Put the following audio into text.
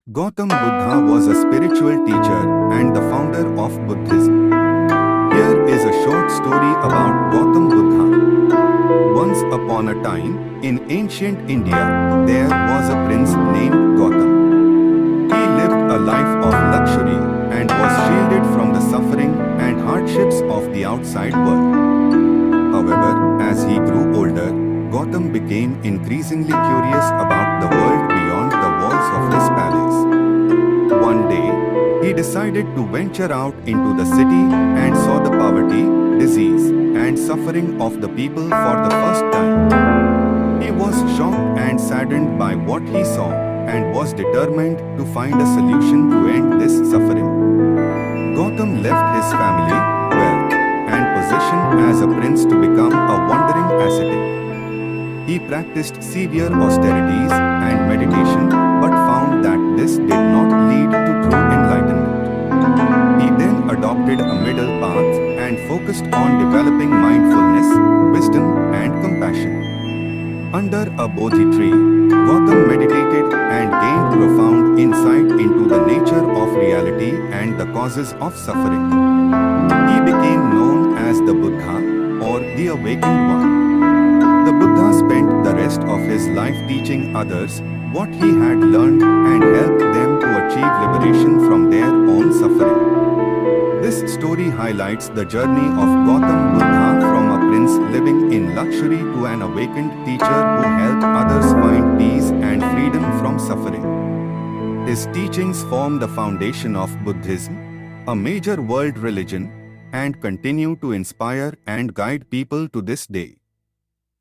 Gautam Buddha was a spiritual teacher and the founder of Buddhism. Here is a short story about Gautam Buddha. Once upon a time, in ancient India, there was a prince named Gautam. He lived a life of luxury and was shielded from the suffering and hardships of the outside world. However, as he grew older, Gautam became increasingly curious about the world beyond the walls of his palace. One day, he decided to venture out into the city and saw the poverty, disease, and suffering of the people for the first time. He was shocked and saddened by what he saw and was determined to find a solution to end this suffering. Gautam left his family, wealth, and position as a prince to become a wandering ascetic. He practiced severe austerities and meditation but found that this did not lead to true enlightenment. He then adopted a middle path and focused on developing mindfulness, wisdom, and compassion. Under a Bodhi tree, Gautam meditated and gained profound insight into the nature of reality and the causes of suffering. He became known as the Buddha, or the Awakened One. The Buddha spent the rest of his life teaching others what he had learned and helped them to achieve liberation from their own suffering. This story highlights the journey of Gautam Buddha from a prince living in luxury to an awakened teacher who helped others find peace and freedom from suffering. His teachings form the foundation of Buddhism, a major world religion, and continue to inspire and guide people to this day.